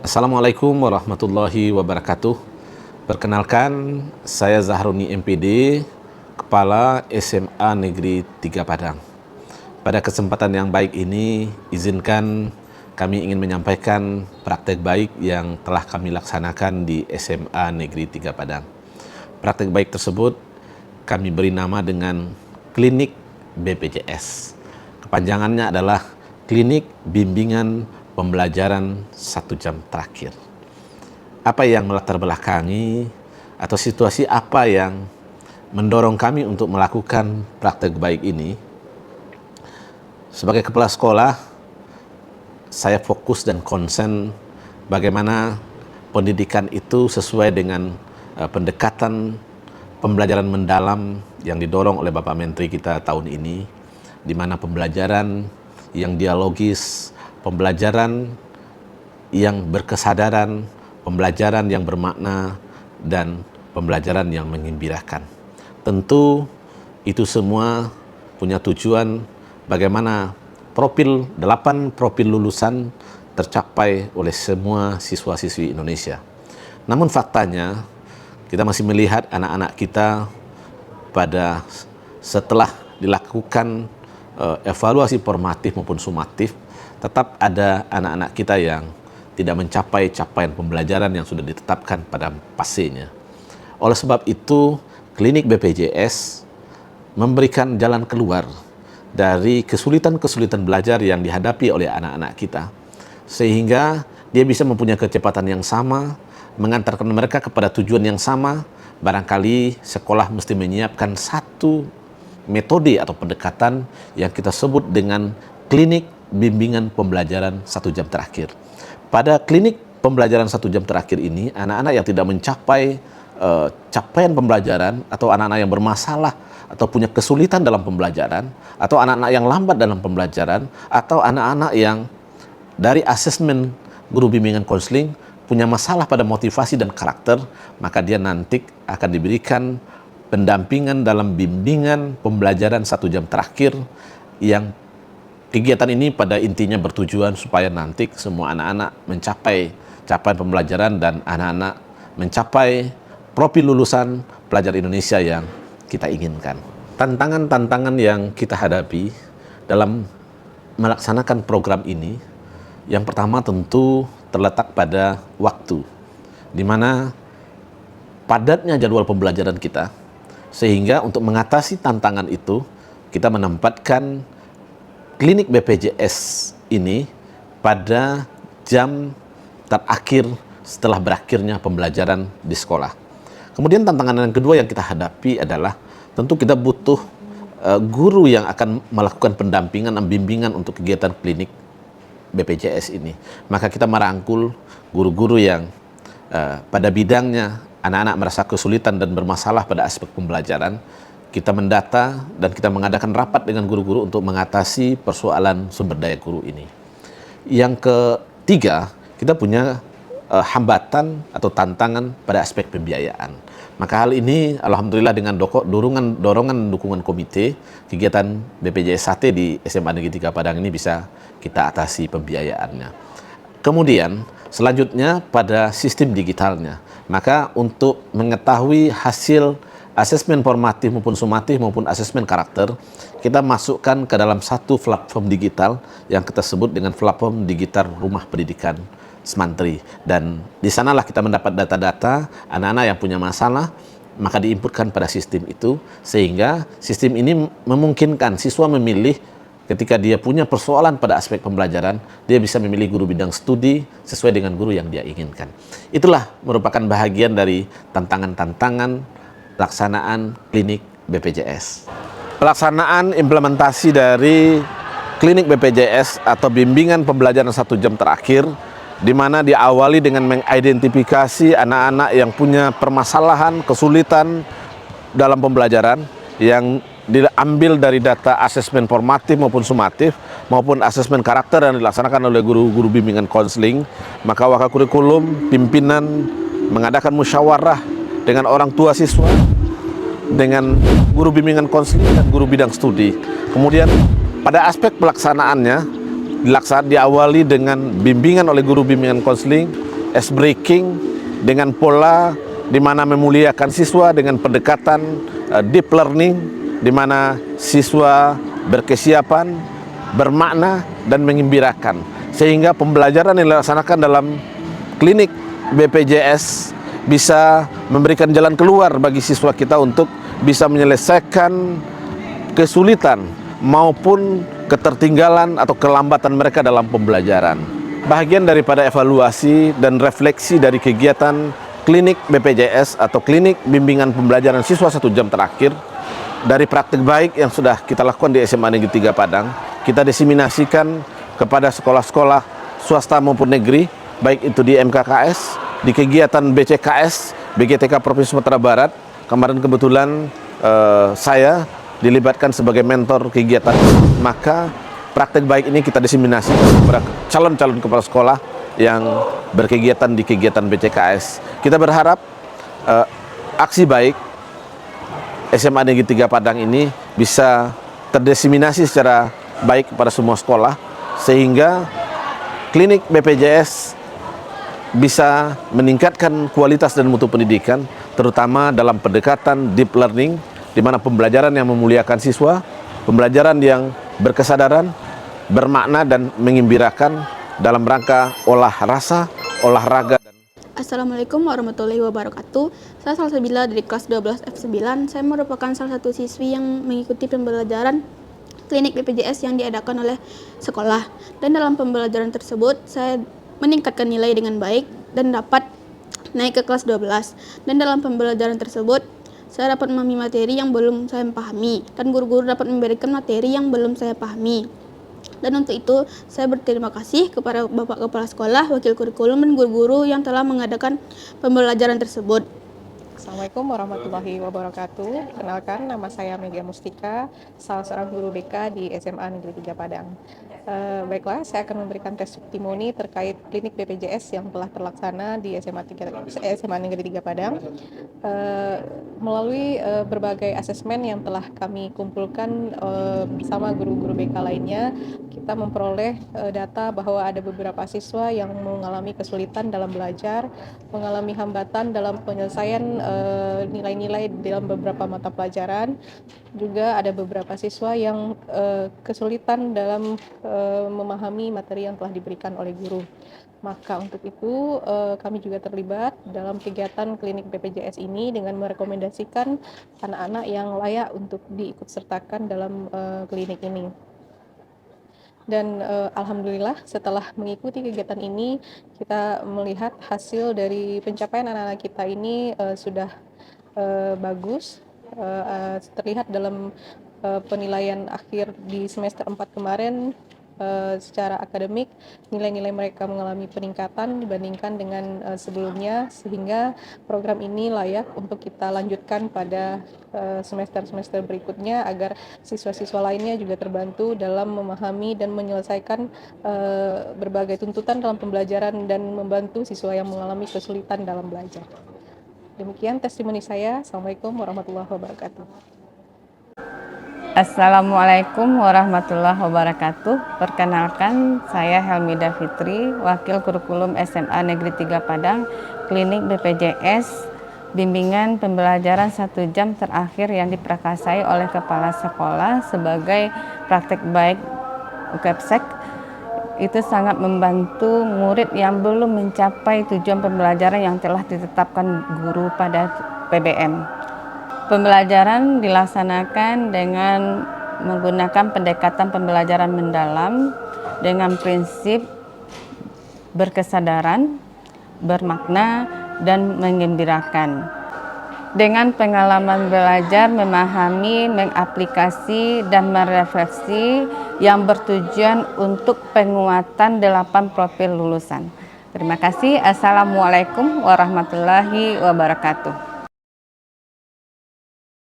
Assalamualaikum warahmatullahi wabarakatuh. Perkenalkan, saya Zahroni MPD, Kepala SMA Negeri 3 Padang. Pada kesempatan yang baik ini, izinkan kami ingin menyampaikan praktek baik yang telah kami laksanakan di SMA Negeri 3 Padang. Praktek baik tersebut kami beri nama dengan Klinik BPJS. Kepanjangannya adalah Klinik Bimbingan Pembelajaran 1 jam terakhir. Apa yang melatar belakangi atau situasi apa yang mendorong kami untuk melakukan praktek baik ini? Sebagai kepala sekolah, saya fokus dan konsen bagaimana pendidikan itu sesuai dengan pendekatan pembelajaran mendalam yang didorong oleh Bapak Menteri kita tahun ini, di mana pembelajaran yang dialogis, pembelajaran yang berkesadaran, pembelajaran yang bermakna, dan pembelajaran yang menggembirakan. Tentu itu semua punya tujuan bagaimana 8 profil lulusan tercapai oleh semua siswa-siswi Indonesia. Namun faktanya, kita masih melihat anak-anak kita setelah dilakukan evaluasi formatif maupun sumatif, tetap ada anak-anak kita yang tidak mencapai capaian pembelajaran yang sudah ditetapkan pada fasenya. Oleh sebab itu, Klinik BPJS memberikan jalan keluar dari kesulitan-kesulitan belajar yang dihadapi oleh anak-anak kita, sehingga dia bisa mempunyai kecepatan yang sama, mengantarkan mereka kepada tujuan yang sama. Barangkali sekolah mesti menyiapkan satu metode atau pendekatan yang kita sebut dengan Klinik Bimbingan Pembelajaran 1 jam terakhir. Pada klinik pembelajaran 1 jam terakhir ini, anak-anak yang tidak mencapai capaian pembelajaran, atau anak-anak yang bermasalah atau punya kesulitan dalam pembelajaran, atau anak-anak yang lambat dalam pembelajaran, atau anak-anak yang dari asesmen guru bimbingan konseling punya masalah pada motivasi dan karakter, maka dia nanti akan diberikan pendampingan dalam bimbingan pembelajaran 1 jam terakhir, yang kegiatan ini pada intinya bertujuan supaya nanti semua anak-anak mencapai capaian pembelajaran dan anak-anak mencapai profil lulusan pelajar Indonesia yang kita inginkan. Tantangan-tantangan yang kita hadapi dalam melaksanakan program ini, yang pertama tentu terletak pada waktu, di mana padatnya jadwal pembelajaran kita, sehingga untuk mengatasi tantangan itu, kita menempatkan Klinik BPJS ini pada jam terakhir setelah berakhirnya pembelajaran di sekolah. Kemudian tantangan yang kedua yang kita hadapi adalah tentu kita butuh guru yang akan melakukan pendampingan dan bimbingan untuk kegiatan klinik BPJS ini. Maka kita merangkul guru-guru yang pada bidangnya anak-anak merasa kesulitan dan bermasalah pada aspek pembelajaran. Kita mendata dan kita mengadakan rapat dengan guru-guru untuk mengatasi persoalan sumber daya guru ini. Yang ketiga, kita punya hambatan atau tantangan pada aspek pembiayaan. Maka hal ini alhamdulillah dengan dorongan dukungan komite, kegiatan BPJS Sate di SMA Negeri 3 Padang ini bisa kita atasi pembiayaannya. Kemudian selanjutnya pada sistem digitalnya. Maka untuk mengetahui hasil asesmen formatif maupun sumatif maupun asesmen karakter, kita masukkan ke dalam satu platform digital yang kita sebut dengan platform digital Rumah Pendidikan Semantri. Dan di sanalah kita mendapat data-data anak-anak yang punya masalah, maka diinputkan pada sistem itu, sehingga sistem ini memungkinkan siswa memilih ketika dia punya persoalan pada aspek pembelajaran, dia bisa memilih guru bidang studi sesuai dengan guru yang dia inginkan. Itulah merupakan bahagian dari tantangan-tantangan pelaksanaan klinik BPJS. Pelaksanaan implementasi dari klinik BPJS atau bimbingan pembelajaran 1 jam terakhir, di mana diawali dengan mengidentifikasi anak-anak yang punya permasalahan, kesulitan dalam pembelajaran yang diambil dari data asesmen formatif maupun sumatif maupun asesmen karakter yang dilaksanakan oleh guru-guru bimbingan konseling. Maka Wakakurikulum pimpinan mengadakan musyawarah dengan orang tua siswa, dengan guru bimbingan konseling dan guru bidang studi. Kemudian pada aspek pelaksanaannya diawali dengan bimbingan oleh guru bimbingan konseling, ice breaking dengan pola di mana memuliakan siswa dengan pendekatan deep learning, di mana siswa berkesiapan, bermakna, dan mengembirakan. Sehingga pembelajaran yang dilaksanakan dalam klinik BPJS bisa memberikan jalan keluar bagi siswa kita untuk bisa menyelesaikan kesulitan maupun ketertinggalan atau kelambatan mereka dalam pembelajaran. Bahagian daripada evaluasi dan refleksi dari kegiatan klinik BPJS atau klinik bimbingan pembelajaran siswa 1 jam terakhir, dari praktik baik yang sudah kita lakukan di SMA Negeri 3 Padang, kita diseminasikan kepada sekolah-sekolah swasta maupun negeri, baik itu di MKKS, di kegiatan BCKS, BGTK Provinsi Sumatera Barat. Kemarin kebetulan saya dilibatkan sebagai mentor kegiatan, maka praktek baik ini kita diseminasi kepada calon-calon kepala sekolah yang berkegiatan di kegiatan BCKS. Kita berharap aksi baik SMA Negeri 3 Padang ini bisa terdiseminasi secara baik kepada semua sekolah, sehingga klinik BPJS bisa meningkatkan kualitas dan mutu pendidikan, terutama dalam pendekatan deep learning, di mana pembelajaran yang memuliakan siswa, pembelajaran yang berkesadaran, bermakna, dan mengembirakan dalam rangka olah rasa, olahraga. Assalamualaikum warahmatullahi wabarakatuh. Saya Salsabila dari kelas 12 F9. Saya merupakan salah satu siswi yang mengikuti pembelajaran klinik BPJS yang diadakan oleh sekolah. Dan dalam pembelajaran tersebut, saya meningkatkan nilai dengan baik dan dapat naik ke kelas 12. Dan dalam pembelajaran tersebut, saya dapat memahami materi yang belum saya pahami, dan guru-guru dapat memberikan materi yang belum saya pahami. Dan untuk itu, saya berterima kasih kepada Bapak Kepala Sekolah, Wakil Kurikulum, dan guru-guru yang telah mengadakan pembelajaran tersebut. Assalamualaikum warahmatullahi wabarakatuh. Kenalkan, nama saya Mega Mustika, salah seorang guru BK di SMA Negeri 3 Padang. Baiklah, saya akan memberikan testimoni terkait klinik BPJS yang telah terlaksana di SMA Negeri 3 Padang. Melalui berbagai asesmen yang telah kami kumpulkan bersama guru-guru BK lainnya, kita memperoleh data bahwa ada beberapa siswa yang mengalami kesulitan dalam belajar, mengalami hambatan dalam penyelesaian nilai-nilai dalam beberapa mata pelajaran. Juga ada beberapa siswa yang kesulitan dalam memahami materi yang telah diberikan oleh guru. Maka untuk itu kami juga terlibat dalam kegiatan klinik BPJS ini dengan merekomendasikan anak-anak yang layak untuk diikut sertakan dalam klinik ini. Dan alhamdulillah setelah mengikuti kegiatan ini, kita melihat hasil dari pencapaian anak-anak kita ini sudah bagus, terlihat dalam penilaian akhir di semester 4 kemarin. Secara akademik, nilai-nilai mereka mengalami peningkatan dibandingkan dengan sebelumnya, sehingga program ini layak untuk kita lanjutkan pada semester-semester berikutnya agar siswa-siswa lainnya juga terbantu dalam memahami dan menyelesaikan berbagai tuntutan dalam pembelajaran dan membantu siswa yang mengalami kesulitan dalam belajar. Demikian testimoni saya. Assalamualaikum warahmatullahi wabarakatuh. Assalamualaikum warahmatullahi wabarakatuh. Perkenalkan, saya Helmida Fitri, Wakil Kurikulum SMA Negeri 3 Padang, Klinik BPJS, bimbingan pembelajaran 1 jam terakhir yang diprakarsai oleh Kepala Sekolah sebagai praktek baik UKEPSEK. Itu sangat membantu murid yang belum mencapai tujuan pembelajaran yang telah ditetapkan guru pada PBM. Pembelajaran dilaksanakan dengan menggunakan pendekatan pembelajaran mendalam dengan prinsip berkesadaran, bermakna, dan mengembirakan. Dengan pengalaman belajar, memahami, mengaplikasi, dan merefleksi yang bertujuan untuk penguatan 8 profil lulusan. Terima kasih. Assalamualaikum warahmatullahi wabarakatuh.